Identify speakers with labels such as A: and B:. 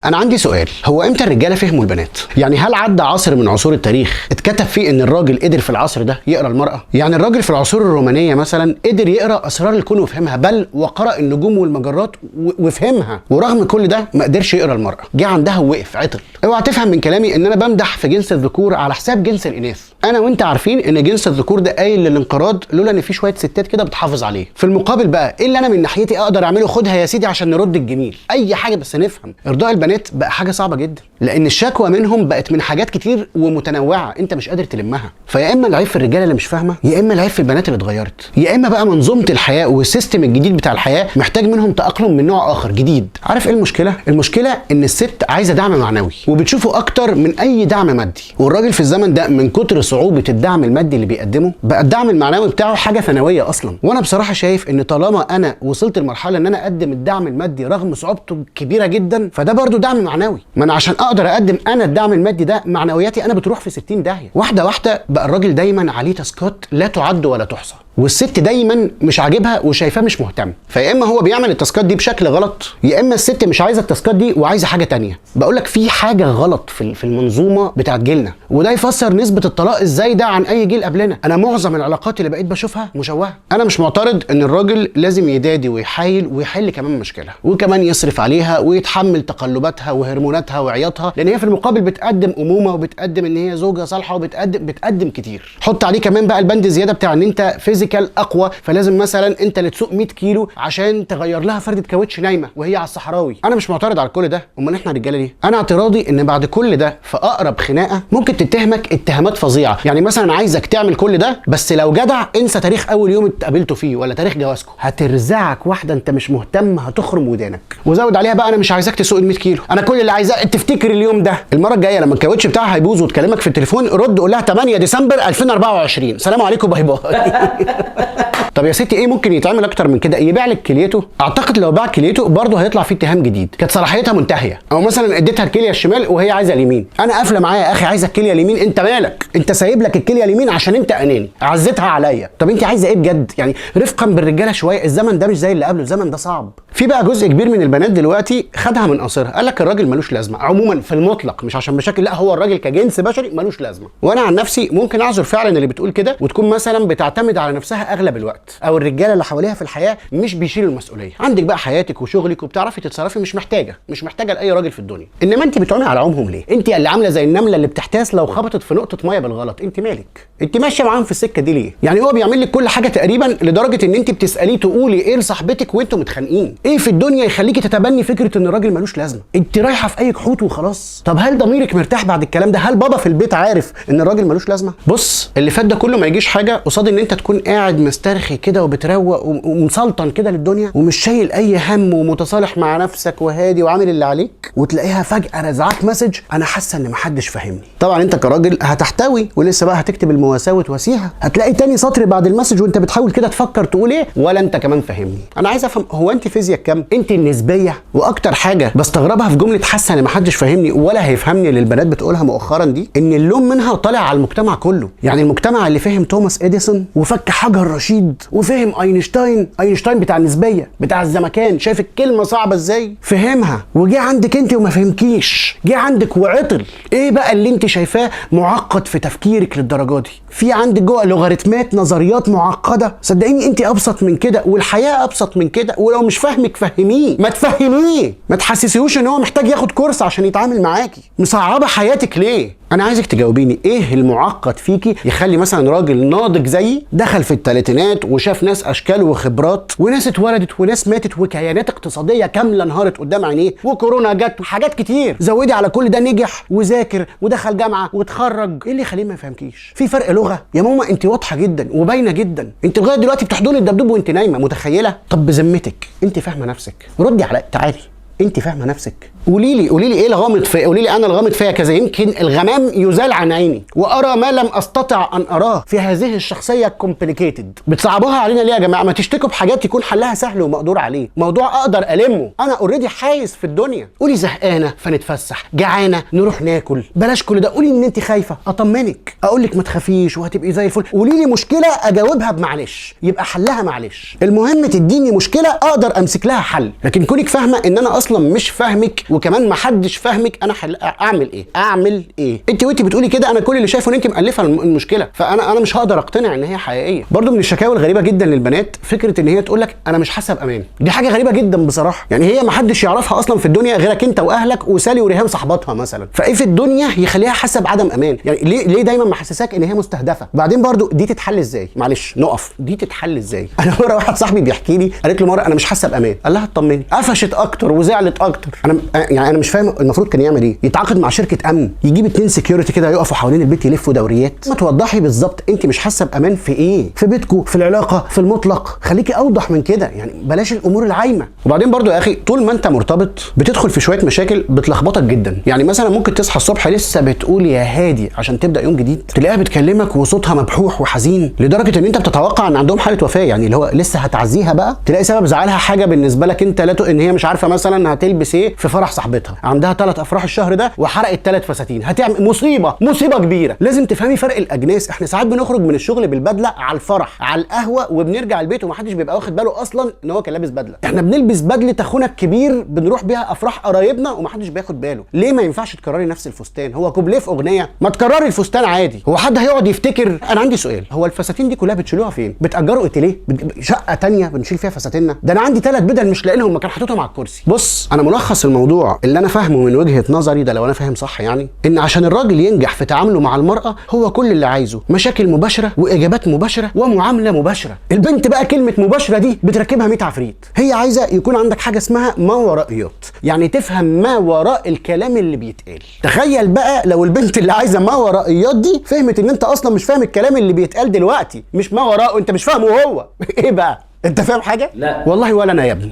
A: انا عندي سؤال، هو امتى الرجاله فهموا البنات؟ يعني هل عدى عصر من عصور التاريخ اتكتب فيه ان الراجل قدر في العصر ده يقرا المراه؟ يعني الراجل في العصور الرومانيه مثلا قدر يقرا اسرار الكون وفهمها، بل وقرا النجوم والمجرات وفهمها، ورغم كل ده ما قدرش يقرا المراه، جه عندها ووقف عطل. اوعى تفهم من كلامي ان انا بمدح في جنس الذكور على حساب جنس الاناث، انا وانت عارفين ان جنس الذكور ده قايل للانقراض لولا ان في شويه ستات كده بتحافظ عليه. في المقابل بقى ايه اللي انا من ناحيتي اقدر اعمله؟ خدها يا سيدي عشان نرد الجميل، اي حاجه بس نفهم. ارضاء البنات بقى حاجه صعبه جدا، لان الشكوى منهم بقت من حاجات كتير ومتنوعه انت مش قادر تلمها. فيا اما العيب في الرجاله اللي مش فاهمه، يا اما العيب في البنات اللي اتغيرت، يا اما بقى منظومه الحياه والسيستم الجديد بتاع الحياه محتاج منهم تاقلم من نوع اخر جديد. عارف ايه المشكله؟ المشكله ان الست عايزه دعم معنوي وبتشوفه اكتر من اي دعم مادي، والراجل في الزمن ده من كتر صعوبه الدعم المادي اللي بيقدمه بقى الدعم المعنوي بتاعه حاجه ثانويه اصلا. وانا بصراحه شايف ان طالما انا وصلت لمرحله ان انا اقدم الدعم المادي رغم صعوبته كبيره جدا، فده برضو دعم معنوي. ما انا عشان اقدر اقدم انا الدعم المادي ده، معنوياتي انا بتروح في 60 داهيه. واحده واحده بقى الراجل دايما عليه تاسكات لا تعد ولا تحصى، والست دايما مش عاجبها وشايفاه مش مهتم. فيا اما هو بيعمل التاسكات دي بشكل غلط، يا اما الست مش عايزه التاسكات دي وعايزه حاجه تانية. بقول لك في حاجه غلط في المنظومه بتاعت جيلنا، وده يفسر نسبه الطلاق الزايده عن اي جيل قبلنا. انا معظم العلاقات اللي بقيت بشوفها مشوهه. انا مش معترض ان الراجل لازم يدادي ويحايل ويحل كمان مشكله، وكمان يصرف عليها ويتحمل تقلباتها وهرموناتها وعياطها، لان هي في المقابل بتقدم امومه وبتقدم ان هي زوجه صالحه وبتقدم كتير. حط عليه كمان بقى البند زياده بتاع ان انت فيزيكال اقوى، فلازم مثلا انت اللي تسوق 100 كيلو عشان تغير لها فرده كاوتش نايمه وهي على الصحراوي. انا مش معترض على كل ده، امال احنا رجاله ليه؟ انا اعتراضي ان بعد كل ده في اقرب خناقه ممكن تتهمك اتهامات فظيعه. يعني مثلا عايزك تعمل كل ده بس لو جدع انسى تاريخ اول يوم اتقابلتوا فيه ولا تاريخ جوازكم، هترزعك واحده انت مش مهتم هتخرم ودانك. وزود عليها بقى انا مش عايزاك تسوق ال 100 كيلو، انا كل اللي عايزاه تفتكر اليوم ده. المره الجايه لما الكاوتش بتاعها هيبوظ وتكلمك في التليفون رد قول لها 8 ديسمبر 2024 سلام عليكم باي باي. طب يا ستي ايه ممكن يتعمل اكتر من كده؟ يبيع لك كليته؟ اعتقد لو باع كليته برضه هيطلع فيه اتهام جديد، كانت صلاحيتها منتهيه. او مثلا اديتها الكليه الشمال وهي عايزه اليمين، انا قافله معايا يا اخي عايزه الكليه اليمين، انت مالك؟ انت سايب لك الكليه اليمين عشان انت اناني، عزتها عليا. طب انت عايزه ايه بجد؟ يعني رفقا بالرجاله شويه، الزمن ده مش زي اللي قبله، الزمن ده صعب. في بقى جزء كبير من البنات دلوقتي خدها من قصرها، قال لك الراجل ملوش لازمه عموما في المطلق، مش عشان مشاكل، لا هو الراجل كجنس بشري ملوش لازمه. وانا عن نفسي ممكن اعذر فعلا اللي بتقول كده وتكون مثلا بتعتمد على نفسها اغلب الوقت، او الرجاله اللي حواليها في الحياه مش بيشيلوا المسؤوليه. عندك بقى حياتك وشغلك وبتعرفي تتصرفي، مش محتاجه لاي راجل في الدنيا. انما انت بتعومي على عمهم ليه؟ انت اللي عامله زي النمله اللي بتحتاس لو خبطت في نقطه ميه بالغلط، انت مالك؟ انت ماشيه معاهم في السكه دي ليه؟ يعني هو بيعمل لك كل حاجه تقريبا لدرجه ان انت بتساليه تقولي ايه لصاحبتك وانتوا متخانقين. ايه في الدنيا يخليكي تتبني فكره ان الراجل ملوش لازمه؟ انت رايحه في اي كحوت وخلاص. طب هل ضميرك مرتاح بعد الكلام ده؟ هل بابا في البيت عارف ان الراجل ملوش لازمه؟ بص اللي فات ده كله ما يجيش حاجه قصاد ان انت تكون قاعد مسترخي كده وبتروق ومسلطن كده للدنيا ومش شايل اي هم ومتصالح مع نفسك وهادي وعامل اللي عليك، وتلاقيها فجاه رزعك مسج انا حاسه ان محدش فاهمني. طبعا انت كراجل هتحتوي ولسه بقى هتكتب المواساه وتواسيها، هتلاقي تاني سطر بعد المسج وانت بتحاول كده تفكر تقول ايه ولا انت كمان فاهمني. انا عايز افهم هو انت فيزياء كام؟ انت النسبيه. واكتر حاجه بستغربها في جمله حاسه ان محدش فاهمني ولا هيفهمني اللي البنات بتقولها مؤخرا دي، ان اللوم منها طالع على المجتمع كله. يعني المجتمع اللي فهم توماس اديسون وفك حجر رشيد وفهم اينشتاين بتاع النسبيه بتاع الزمكان، شايف الكلمه صعبه ازاي؟ فهمها وجه عندك انت وما فهمكيش، جه عندك وعطل. ايه بقى اللي انت شايفاه معقد في تفكيرك للدرجه دي؟ في عندك جوه لوغاريتمات نظريات معقده، صدقيني انت ابسط من كده والحياه ابسط من كده، ولو مش فاهمك فهميه، ما تفهميه، ما تحسسيهوش ان هو محتاج ياخد كورس عشان يتعامل معاكي. مصعبه حياتك ليه؟ انا عايزك تجاوبيني ايه المعقد فيكي يخلي مثلا راجل ناضج زيي دخل في الثلاثينات وشاف ناس اشكال وخبرات وناس اتولدت وناس ماتت وكيانات اقتصاديه كامله انهارت قدام عينيه وكورونا جت وحاجات كتير، زودي على كل ده نجح وذاكر ودخل جامعه واتخرج، ايه اللي يخليه ما يفهمكيش؟ في فرق لغه يا ماما؟ انت واضحه جدا وباينه جدا، انت لغايه دلوقتي بتحضني الدبدوب وانت نايمه، متخيله؟ طب بذمتك انت فاهمه نفسك؟ ردي على تعالي، انت فاهمه نفسك؟ قولي لي ايه الغامض فيا؟ قولي لي انا الغامض فيا كذا، يمكن الغمام يزال عن عيني وارى ما لم استطع ان اراه في هذه الشخصيه الكومبليكيتد. بتصعبوها علينا ليه يا جماعه؟ ما تشتكوا بحاجات يكون حلها سهل ومقدور عليه، موضوع اقدر المه، انا اوريدي حايز في الدنيا. قولي زهقانه فنتفسح، جعانه نروح ناكل، بلاش كل ده. قولي ان انت خايفه اطمنك، اقول لك ما تخافيش وهتبقي زي الفل. قولي لي مشكله اجاوبها بمعلش يبقى حلها معلش. المهم تديني مشكله اقدر امسك لها حل، لكن كونك فاهمه ان انا اصلا مش فاهمك وكمان ما حدش فاهمك، انا اعمل ايه؟ انت وانت بتقولي كده انا كل اللي شايفه ان انت مألفه المشكله، فانا مش هقدر اقتنع ان هي حقيقيه. برضو من الشكاوى الغريبه جدا للبنات فكره ان هي تقول لك انا مش حاسه بامان. دي حاجه غريبه جدا بصراحه، يعني هي ما حدش يعرفها اصلا في الدنيا غيرك انت واهلك وسالي وريهام صاحباتها مثلا، فايه في الدنيا يخليها حاسه بعدم امان؟ يعني ليه دايما محسساك ان هي مستهدفه؟ بعدين برضو دي تتحل ازاي؟ معلش نقف، دي تتحل ازاي؟ انا مره واحد صاحبي بيحكي لي، قالت له مره انا مش حاسه بامان، قال لها اطمني، قفشت اكتر وزعلت اكتر. انا مش فاهم المفروض كان يعمل ايه؟ يتعاقد مع شركه امن، يجيب 2 سكيورتي كده يقفوا حوالين البيت يلفوا دوريات. ما توضحي بالظبط انت مش حاسه بامان في ايه؟ في بيتكم، في العلاقه، في المطلق، خليكي اوضح من كده، يعني بلاش الامور العايمه. وبعدين برضو يا اخي طول ما انت مرتبط بتدخل في شويه مشاكل بتلخبطك جدا. يعني مثلا ممكن تصحى الصبح لسه بتقول يا هادي عشان تبدا يوم جديد، تلاقيها بتكلمك وصوتها مبحوح وحزين لدرجه ان انت بتتوقع ان عندهم حاله وفاه، يعني اللي هو لسه هتعزيها بقى. تلاقي سبب زعلها حاجه بالنسبه لك انت، لا ان هي مش عارفه مثلا هتلبس ايه في فرح صاحبتها، عندها 3 افراح الشهر ده وحرقت 3 فساتين، هتعمل مصيبه كبيره. لازم تفهمي فرق الاجناس. احنا ساعات بنخرج من الشغل بالبدله على الفرح على القهوه وبنرجع البيت ومحدش بيبقى واخد باله اصلا ان هو كان لابس بدله. احنا بنلبس بدله اخونا الكبير بنروح بيها افراح قرايبنا ومحدش بياخد باله. ليه ما ينفعش تكرري نفس الفستان؟ هو كوبليه في اغنيه؟ ما تكرري الفستان عادي. هو حد هيقعد يفتكر؟ انا عندي سؤال، هو الفساتين دي كلها بتشيلوها فين؟ بتأجروا اوتيليه؟ شقه تانية بنشيل فيها فساتيننا؟ ده انا عندي 3 بدل مش لاقيهم، مكان حاططهم على الكرسي. بص انا ملخص الموضوع اللي انا فاهمه من وجهه نظري ده، لو انا فاهم صح يعني، ان عشان الراجل ينجح في تعامله مع المراه هو كل اللي عايزه مشاكل مباشره واجابات مباشره ومعامله مباشره. البنت بقى كلمه مباشره دي بتركبها 100 عفريت. هي عايزه يكون عندك حاجه اسمها ما ورائيات، يعني تفهم ما وراء الكلام اللي بيتقال. تخيل بقى لو البنت اللي عايزه ما ورائيات دي فهمت ان انت اصلا مش فاهم الكلام اللي بيتقال دلوقتي، مش ما وراءه، انت مش فاهمه هو ايه بقى؟ انت فاهم حاجه؟
B: لا
A: والله ولا انا يا ابني.